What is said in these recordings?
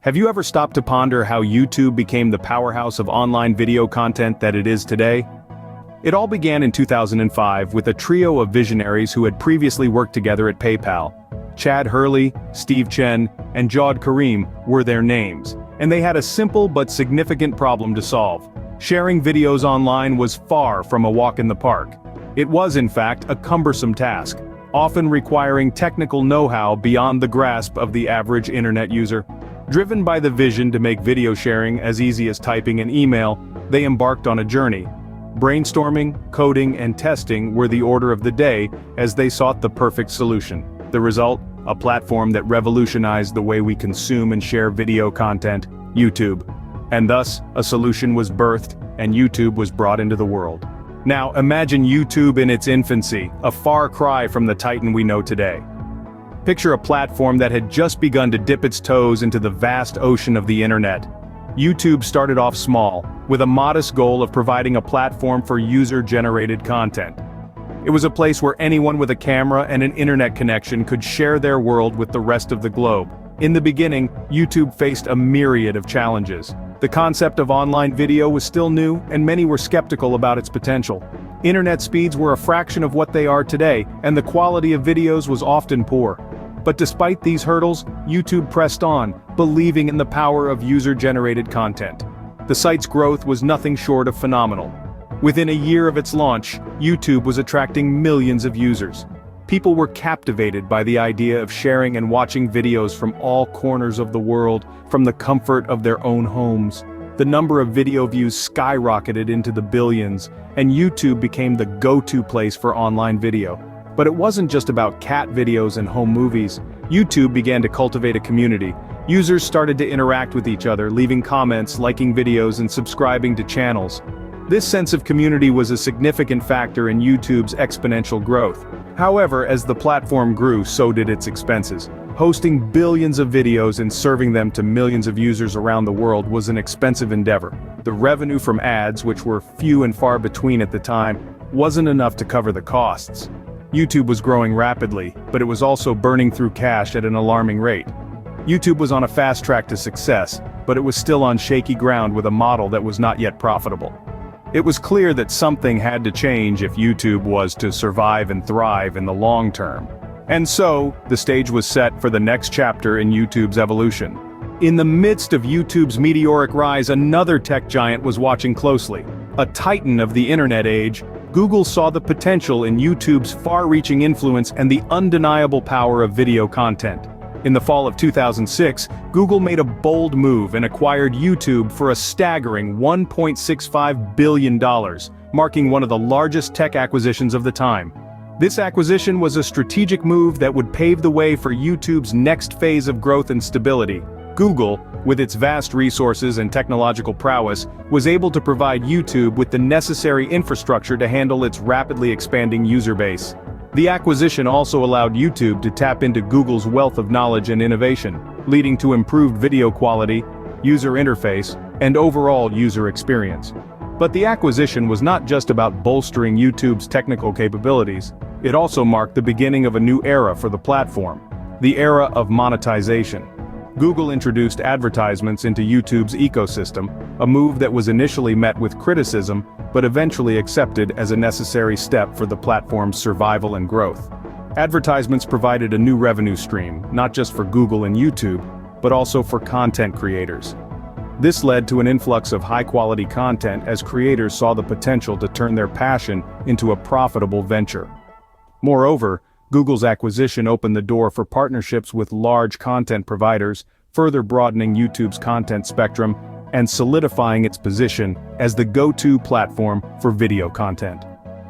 Have you ever stopped to ponder how YouTube became the powerhouse of online video content that it is today? It all began in 2005 with a trio of visionaries who had previously worked together at PayPal. Hurley, Chen, and Karim were their names, and they had a simple but significant problem to solve. Sharing videos online was far from a walk in the park. It was, in fact, a cumbersome task, often requiring technical know-how beyond the grasp of the average internet user. Driven by the vision to make video sharing as easy as typing an email, they embarked on a journey. Brainstorming, coding, and testing were the order of the day as they sought the perfect solution. The result? A platform that revolutionized the way we consume and share video content, YouTube. And thus, a solution was birthed, and YouTube was brought into the world. Now, imagine YouTube in its infancy, a far cry from the titan we know today. Picture a platform that had just begun to dip its toes into the vast ocean of the internet. YouTube started off small, with a modest goal of providing a platform for user-generated content. It was a place where anyone with a camera and an internet connection could share their world with the rest of the globe. In the beginning, YouTube faced a myriad of challenges. The concept of online video was still new, and many were skeptical about its potential. Internet speeds were a fraction of what they are today, and the quality of videos was often poor. But despite these hurdles, YouTube pressed on, believing in the power of user-generated content. The site's growth was nothing short of phenomenal. Within a year of its launch, YouTube was attracting millions of users. People were captivated by the idea of sharing and watching videos from all corners of the world, from the comfort of their own homes. The number of video views skyrocketed into the billions, and YouTube became the go-to place for online video. But it wasn't just about cat videos and home movies. YouTube began to cultivate a community. Users started to interact with each other, leaving comments, liking videos, and subscribing to channels. This sense of community was a significant factor in YouTube's exponential growth. However, as the platform grew, so did its expenses. Hosting billions of videos and serving them to millions of users around the world was an expensive endeavor. The revenue from ads, which were few and far between at the time, wasn't enough to cover the costs. YouTube was growing rapidly, but it was also burning through cash at an alarming rate. YouTube was on a fast track to success, but it was still on shaky ground with a model that was not yet profitable. It was clear that something had to change if YouTube was to survive and thrive in the long term. And so, the stage was set for the next chapter in YouTube's evolution. In the midst of YouTube's meteoric rise, another tech giant was watching closely. A titan of the internet age, Google saw the potential in YouTube's far-reaching influence and the undeniable power of video content. In the fall of 2006, Google made a bold move and acquired YouTube for a staggering $1.65 billion, marking one of the largest tech acquisitions of the time. This acquisition was a strategic move that would pave the way for YouTube's next phase of growth and stability. Google, with its vast resources and technological prowess, was able to provide YouTube with the necessary infrastructure to handle its rapidly expanding user base. The acquisition also allowed YouTube to tap into Google's wealth of knowledge and innovation, leading to improved video quality, user interface, and overall user experience. But the acquisition was not just about bolstering YouTube's technical capabilities, it also marked the beginning of a new era for the platform, the era of monetization. Google introduced advertisements into YouTube's ecosystem, a move that was initially met with criticism, but eventually accepted as a necessary step for the platform's survival and growth. Advertisements provided a new revenue stream, not just for Google and YouTube, but also for content creators. This led to an influx of high-quality content as creators saw the potential to turn their passion into a profitable venture. Moreover, Google's acquisition opened the door for partnerships with large content providers, further broadening YouTube's content spectrum and solidifying its position as the go-to platform for video content.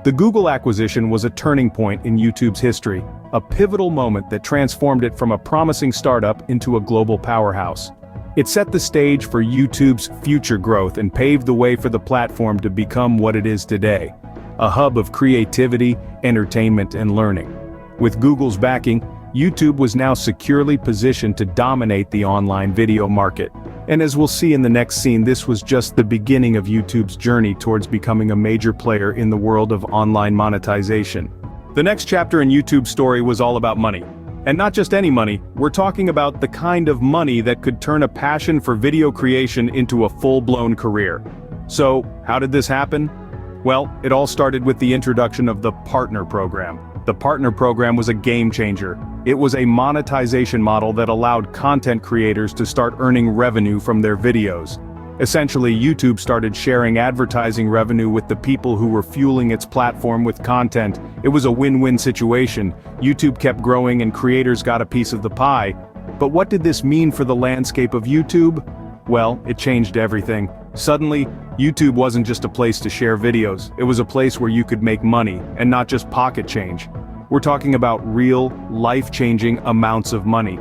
The Google acquisition was a turning point in YouTube's history, a pivotal moment that transformed it from a promising startup into a global powerhouse. It set the stage for YouTube's future growth and paved the way for the platform to become what it is today, a hub of creativity, entertainment, and learning. With Google's backing, YouTube was now securely positioned to dominate the online video market. And as we'll see in the next scene, this was just the beginning of YouTube's journey towards becoming a major player in the world of online monetization. The next chapter in YouTube's story was all about money. And not just any money, we're talking about the kind of money that could turn a passion for video creation into a full-blown career. So, how did this happen? Well, it all started with the introduction of the partner program. The partner program was a game changer. It was a monetization model that allowed content creators to start earning revenue from their videos. Essentially, YouTube started sharing advertising revenue with the people who were fueling its platform with content. It was a win-win situation. YouTube kept growing and creators got a piece of the pie. But what did this mean for the landscape of YouTube? Well, it changed everything. Suddenly, YouTube wasn't just a place to share videos, it was a place where you could make money, and not just pocket change. We're talking about real, life-changing amounts of money.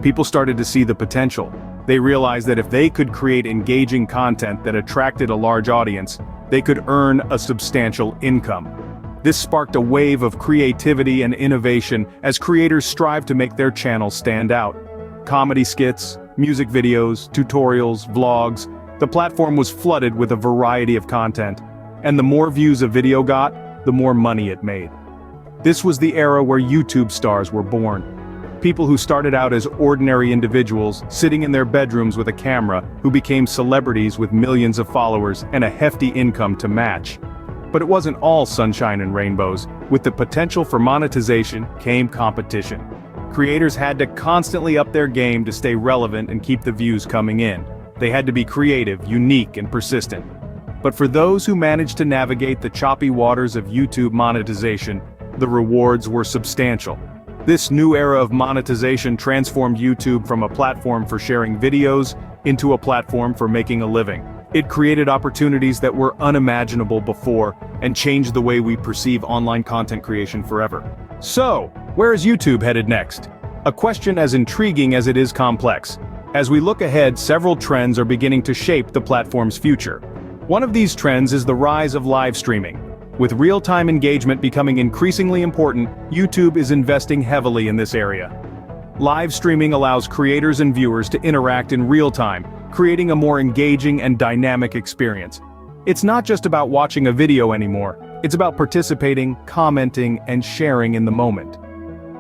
People started to see the potential. They realized that if they could create engaging content that attracted a large audience, they could earn a substantial income. This sparked a wave of creativity and innovation as creators strived to make their channels stand out. Comedy skits, music videos, tutorials, vlogs, the platform was flooded with a variety of content. And the more views a video got, the more money it made. This was the era where YouTube stars were born. People who started out as ordinary individuals, sitting in their bedrooms with a camera, who became celebrities with millions of followers and a hefty income to match. But it wasn't all sunshine and rainbows. With the potential for monetization came competition. Creators had to constantly up their game to stay relevant and keep the views coming in. They had to be creative, unique, and persistent. But for those who managed to navigate the choppy waters of YouTube monetization, the rewards were substantial. This new era of monetization transformed YouTube from a platform for sharing videos into a platform for making a living. It created opportunities that were unimaginable before and changed the way we perceive online content creation forever. So, where is YouTube headed next? A question as intriguing as it is complex. As we look ahead, several trends are beginning to shape the platform's future. One of these trends is the rise of live streaming. With real-time engagement becoming increasingly important, YouTube is investing heavily in this area. Live streaming allows creators and viewers to interact in real time, creating a more engaging and dynamic experience. It's not just about watching a video anymore, it's about participating, commenting, and sharing in the moment.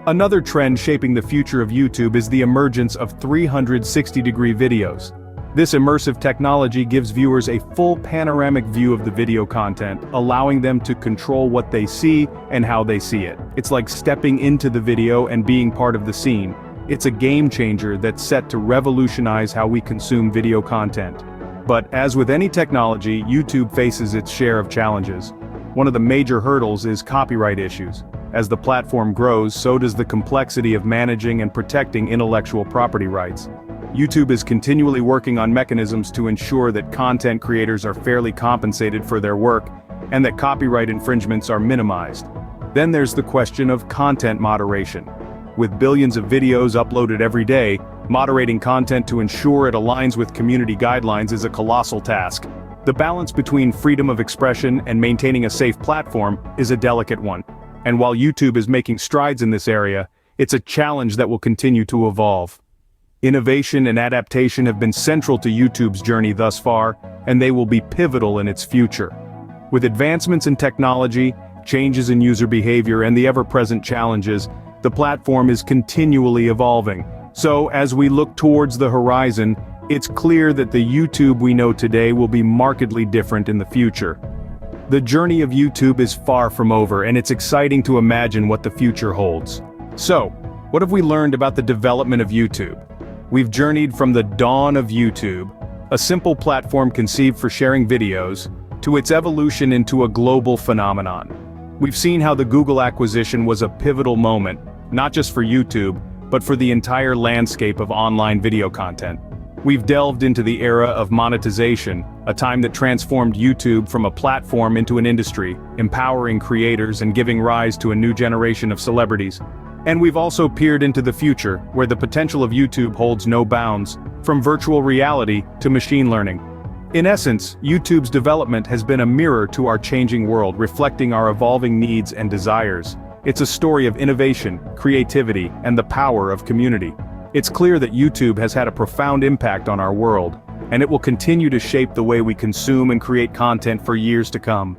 Another trend shaping the future of YouTube is the emergence of 360-degree videos. This immersive technology gives viewers a full panoramic view of the video content, allowing them to control what they see and how they see it. It's like stepping into the video and being part of the scene. It's a game changer that's set to revolutionize how we consume video content. But as with any technology, YouTube faces its share of challenges. One of the major hurdles is copyright issues. As the platform grows, so does the complexity of managing and protecting intellectual property rights. YouTube is continually working on mechanisms to ensure that content creators are fairly compensated for their work, and that copyright infringements are minimized. Then there's the question of content moderation. With billions of videos uploaded every day, moderating content to ensure it aligns with community guidelines is a colossal task. The balance between freedom of expression and maintaining a safe platform is a delicate one. And while YouTube is making strides in this area, it's a challenge that will continue to evolve. Innovation and adaptation have been central to YouTube's journey thus far, and they will be pivotal in its future. With advancements in technology, changes in user behavior, and the ever-present challenges, the platform is continually evolving. So, as we look towards the horizon, it's clear that the YouTube we know today will be markedly different in the future. The journey of YouTube is far from over, and it's exciting to imagine what the future holds. So, what have we learned about the development of YouTube? We've journeyed from the dawn of YouTube, a simple platform conceived for sharing videos, to its evolution into a global phenomenon. We've seen how the Google acquisition was a pivotal moment, not just for YouTube, but for the entire landscape of online video content. We've delved into the era of monetization, a time that transformed YouTube from a platform into an industry, empowering creators and giving rise to a new generation of celebrities. And we've also peered into the future, where the potential of YouTube holds no bounds, from virtual reality to machine learning. In essence, YouTube's development has been a mirror to our changing world, reflecting our evolving needs and desires. It's a story of innovation, creativity, and the power of community. It's clear that YouTube has had a profound impact on our world, and it will continue to shape the way we consume and create content for years to come.